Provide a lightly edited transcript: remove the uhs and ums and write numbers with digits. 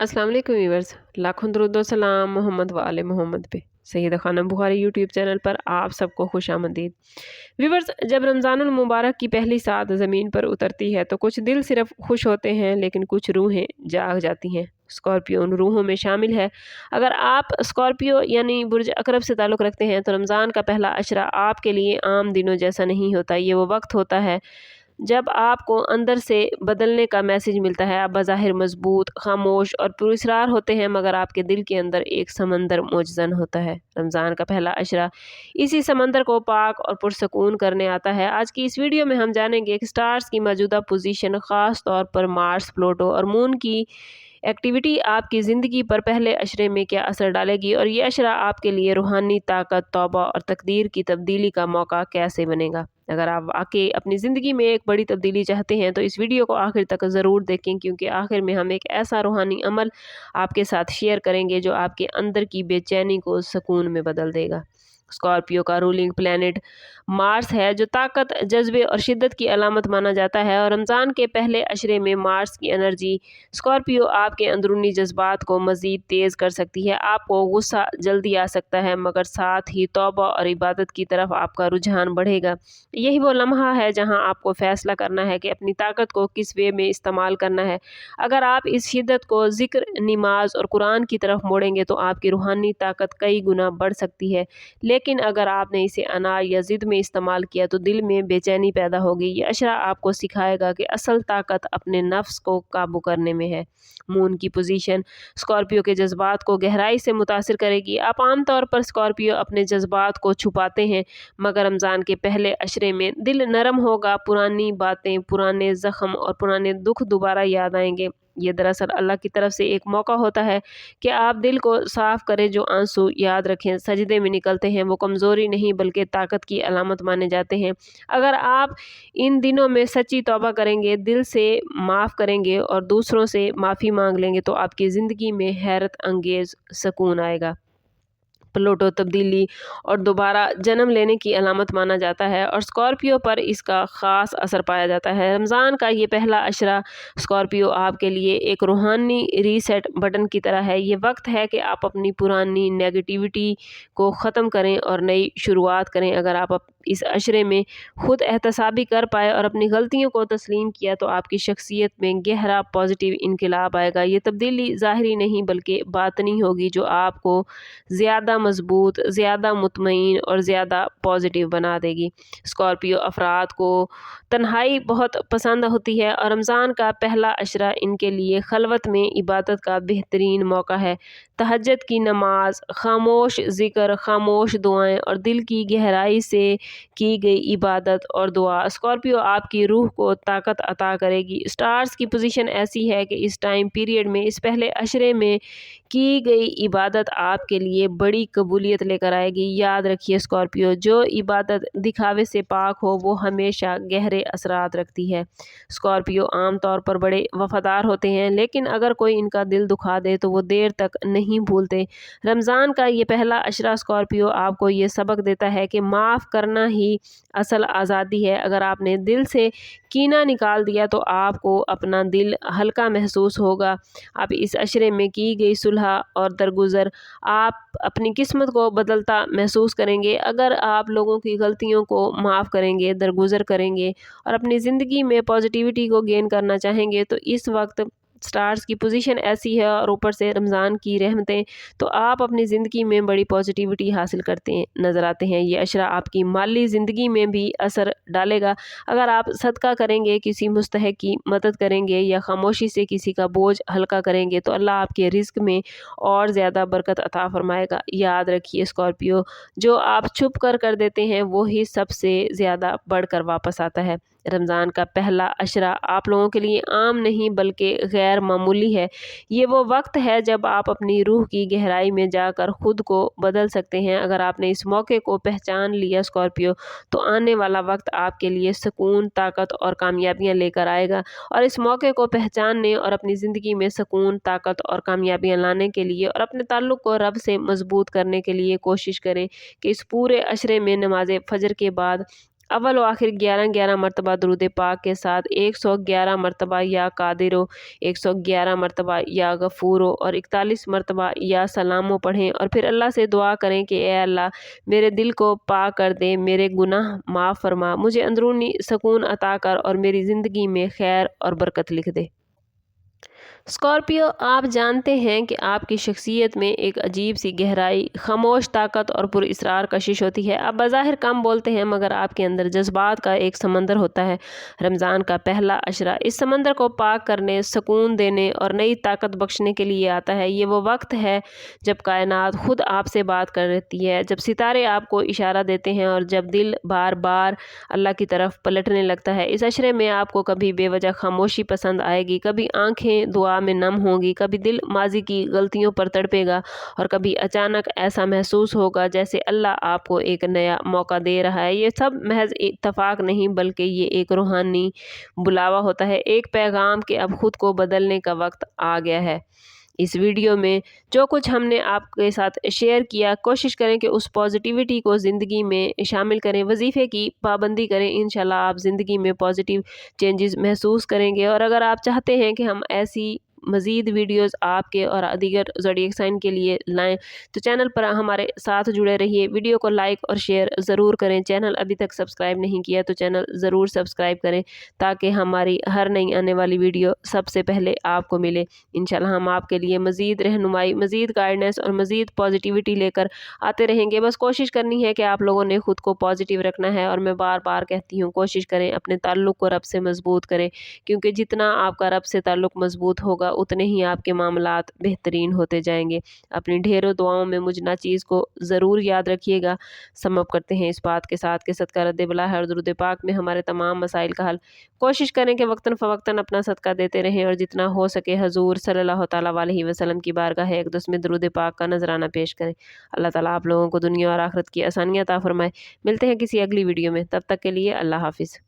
अस्सलाम वालेकुम व्यूअर्स, लाखों दरूद व सलाम मोहम्मद व आले मोहम्मद पे। सैयदा खानम बुखारी यूट्यूब चैनल पर आप सबको खुशामदीद। व्यूअर्स, जब रमज़ानुल मुबारक की पहली सात ज़मीन पर उतरती है तो कुछ दिल सिर्फ खुश होते हैं, लेकिन कुछ रूहें जाग जाती हैं। स्कॉर्पियो उन रूहों में शामिल है। अगर आप स्कॉर्पियो यानी बुर्ज अकरब से ताल्लुक़ रखते हैं तो रमज़ान का पहला अशरा आपके लिए आम दिनों जैसा नहीं होता। ये वो वक्त होता है जब आपको अंदर से बदलने का मैसेज मिलता है। आप बज़ाहिर मजबूत, खामोश और पुरस्रार होते हैं, मगर आपके दिल के अंदर एक समंदर मौजज़न होता है। रमज़ान का पहला अशरा इसी समंदर को पाक और पुरसकून करने आता है। आज की इस वीडियो में हम जानेंगे कि स्टार्स की मौजूदा पोजीशन, ख़ास तौर पर मार्स, प्लूटो और मून की एक्टिविटी आपकी ज़िंदगी पर पहले अशरे में क्या असर डालेगी, और ये अशरा आपके लिए रूहानी ताकत, तौबा और तकदीर की तब्दीली का मौका कैसे बनेगा। अगर आप वाकई अपनी ज़िंदगी में एक बड़ी तब्दीली चाहते हैं तो इस वीडियो को आखिर तक ज़रूर देखें, क्योंकि आखिर में हम एक ऐसा रूहानी अमल आपके साथ शेयर करेंगे जो आपके अंदर की बेचैनी को सुकून में बदल देगा। स्कॉर्पियो का रूलिंग प्लैनेट मार्स है, जो ताकत, जज्बे और शिद्दत की अलामत माना जाता है। और रमज़ान के पहले अशरे में मार्स की एनर्जी स्कॉर्पियो आपके अंदरूनी जज्बात को मज़ीद तेज़ कर सकती है। आपको गुस्सा जल्दी आ सकता है, मगर साथ ही तौबा और इबादत की तरफ आपका रुझान बढ़ेगा। यही वो लम्हा है जहां आपको फ़ैसला करना है कि अपनी ताकत को किस वे में इस्तेमाल करना है। अगर आप इस शिद्दत को ज़िक्र, नमाज और कुरान की तरफ मोड़ेंगे तो आपकी रूहानी ताकत कई गुना बढ़ सकती है। लेकिन अगर आपने इसे अनार या ज़िद में इस्तेमाल किया तो दिल में बेचैनी पैदा होगी। ये अशरा आपको सिखाएगा कि असल ताकत अपने नफ्स को काबू करने में है। मून की पोजीशन स्कॉर्पियो के जज्बात को गहराई से मुतासिर करेगी। आप आमतौर पर स्कॉर्पियो अपने जज्बात को छुपाते हैं, मगर रमज़ान के पहले अशरे में दिल नरम होगा। पुरानी बातें, पुराने ज़ख्म और पुराने दुख दोबारा याद आएंगे। ये दरअसल अल्लाह की तरफ से एक मौका होता है कि आप दिल को साफ़ करें। जो आंसू, याद रखें, सजदे में निकलते हैं, वो कमज़ोरी नहीं बल्कि ताकत की अलामत माने जाते हैं। अगर आप इन दिनों में सच्ची तौबा करेंगे, दिल से माफ़ करेंगे और दूसरों से माफ़ी मांग लेंगे तो आपकी ज़िंदगी में हैरत अंगेज़ सुकून आएगा। प्लूटो तब्दीली और दोबारा जन्म लेने की अलामत माना जाता है, और स्कॉर्पियो पर इसका ख़ास असर पाया जाता है। रमज़ान का ये पहला अशरा स्कॉर्पियो आपके लिए एक रूहानी रीसेट बटन की तरह है। ये वक्त है कि आप अपनी पुरानी नेगेटिविटी को ख़त्म करें और नई शुरुआत करें। अगर आप इस अशरे में खुद एहतसाबी कर पाए और अपनी गलतियों को तस्लीम किया तो आपकी शख्सियत में गहरा पॉजिटिव इनकलाब आएगा। ये तब्दीली ज़ाहिरी नहीं बल्कि बातनी होगी, जो आपको ज़्यादा मजबूत, ज़्यादा मुतमईन और ज़्यादा पॉजिटिव बना देगी। स्कॉर्पियो अफराद को तन्हाई बहुत पसंद होती है, और रमज़ान का पहला अशरा इनके लिए खलवत में इबादत का बेहतरीन मौका है। तहज्जुद की नमाज, खामोश ज़िक्र, खामोश दुआएं और दिल की गहराई से की गई इबादत और दुआ स्कॉर्पियो आपकी रूह को ताकत अता करेगी। स्टार्स की पोजीशन ऐसी है कि इस टाइम पीरियड में, इस पहले अशरे में की गई इबादत आपके लिए बड़ी कबूलियत लेकर आएगी। याद रखिए स्कॉर्पियो, जो इबादत दिखावे से पाक हो वो हमेशा गहरे असरात रखती है। स्कॉर्पियो आम तौर पर बड़े वफादार होते हैं, लेकिन अगर कोई इनका दिल दुखा दे तो वो देर तक नहीं भूलते। रमज़ान का ये पहला अशरा स्कॉर्पियो आपको ये सबक देता है कि माफ़ करना ही असल आज़ादी है। अगर आपने दिल से कीना निकाल दिया तो आपको अपना दिल हल्का महसूस होगा। आप इस अशरे में की गई सुलह और दरगुजर आप अपनी किस्मत को बदलता महसूस करेंगे। अगर आप लोगों की गलतियों को माफ़ करेंगे, दरगुजर करेंगे और अपनी ज़िंदगी में पॉजिटिविटी को गेन करना चाहेंगे तो इस वक्त स्टार्स की पोजीशन ऐसी है, और ऊपर से रमज़ान की रहमतें, तो आप अपनी ज़िंदगी में बड़ी पॉजिटिविटी हासिल करते हैं नज़र आते हैं। ये अशरा आपकी माली ज़िंदगी में भी असर डालेगा। अगर आप सदका करेंगे, किसी मुस्तहक़ की मदद करेंगे या खामोशी से किसी का बोझ हल्का करेंगे तो अल्लाह आपके रिज़्क़ में और ज़्यादा बरकत अता फरमाएगा। याद रखिए स्कॉर्पियो, जो आप छुप कर देते हैं वो ही सबसे ज़्यादा बढ़कर वापस आता है। रमज़ान का पहला अशरा आप लोगों के लिए आम नहीं बल्कि गैर मामूली है। ये वो वक्त है जब आप अपनी रूह की गहराई में जाकर खुद को बदल सकते हैं। अगर आपने इस मौके को पहचान लिया स्कॉर्पियो, तो आने वाला वक्त आपके लिए सुकून, ताकत और कामयाबियां लेकर आएगा। और इस मौके को पहचानने और अपनी ज़िंदगी में सुकून, ताकत और कामयाबियां लाने के लिए और अपने ताल्लुक़ को रब से मजबूत करने के लिए कोशिश करें कि इस पूरे अशरे में नमाज फजर के बाद अव्वल व आखिर 11-11 मरतबा दुरूद पाक के साथ 111 मरतबा या कादिरो, 111 मरतबा या गफ़ूरो और 41 मरतबा या सलामो पढ़ें और फिर अल्लाह से दुआ करें कि ए अल्लाह मेरे दिल को पाक कर दे, मेरे गुनाह माफ़ फरमा, मुझे अंदरूनी सुकून अता कर और मेरी ज़िंदगी में खैर और बरकत लिख दे। स्कॉर्पियो, आप जानते हैं कि आपकी शख्सियत में एक अजीब सी गहराई, खामोश ताकत और पुरअसरार कशिश होती है। आप बज़ाहिर कम बोलते हैं मगर आपके अंदर जज्बात का एक समंदर होता है। रमज़ान का पहला अशरा इस समंदर को पाक करने, सुकून देने और नई ताकत बख्शने के लिए आता है। ये वो वक्त है जब कायनात खुद आपसे बात करती है, जब सितारे आपको इशारा देते हैं और जब दिल बार बार अल्लाह की तरफ पलटने लगता है। इस अशरे में आपको कभी बेवजह खामोशी पसंद आएगी, कभी आंखें दुआ में नम होंगी, कभी दिल माजी की गलतियों पर तड़पेगा और कभी अचानक ऐसा महसूस होगा जैसे अल्लाह आपको एक नया मौका दे रहा है। ये सब महज इत्तफाक नहीं बल्कि ये एक रूहानी बुलावा होता है, एक पैगाम कि अब खुद को बदलने का वक्त आ गया है। इस वीडियो में जो कुछ हमने आपके साथ शेयर किया, कोशिश करें कि उस पॉजिटिविटी को ज़िंदगी में शामिल करें, वजीफ़े की पाबंदी करें। इंशाल्लाह आप ज़िंदगी में पॉजिटिव चेंजेस महसूस करेंगे। और अगर आप चाहते हैं कि हम ऐसी मज़ीद वीडियोस आपके और दीगर ज़ोडिएक साइन के लिए लाएं तो चैनल पर हमारे साथ जुड़े रहिए। वीडियो को लाइक और शेयर ज़रूर करें। चैनल अभी तक सब्सक्राइब नहीं किया तो चैनल ज़रूर सब्सक्राइब करें ताकि हमारी हर नई आने वाली वीडियो सबसे पहले आपको मिले। इंशाल्लाह हम आपके लिए मज़ीद रहनुमाई, मज़ीद गाइडेंस और मज़ीद पॉजिटिविटी लेकर आते रहेंगे। बस कोशिश करनी है कि आप लोगों ने ख़ुद को पॉजिटिव रखना है। और मैं बार बार कहती हूँ, कोशिश करें अपने ताल्लुक़ को रब से मज़बूत करें, क्योंकि जितना आपका रब से ताल्लुक़ मज़बूत होगा उतने ही आपके मामलात बेहतरीन होते जाएंगे। अपनी ढेरों दुआओं में मुझ नाचीज़ को ज़रूर याद रखिएगा। समअप करते हैं इस बात के साथ कि सदका रद्द बला है और दुरूद पाक में हमारे तमाम मसाइल का हल। कोशिश करें कि वक्तन फ़वक्तन अपना सदका देते रहें और जितना हो सके हजूर सल्लल्लाहु तआला अलैहि वसल्लम की बारगाह अक़दस में दुरूद पाक का नजराना पेश करें। अल्लाह ताला आप लोगों को दुनिया और आखिरत की आसानियाँ अता फरमाए। मिलते हैं किसी अगली वीडियो में, तब तक के लिए अल्लाह हाफ़िज़।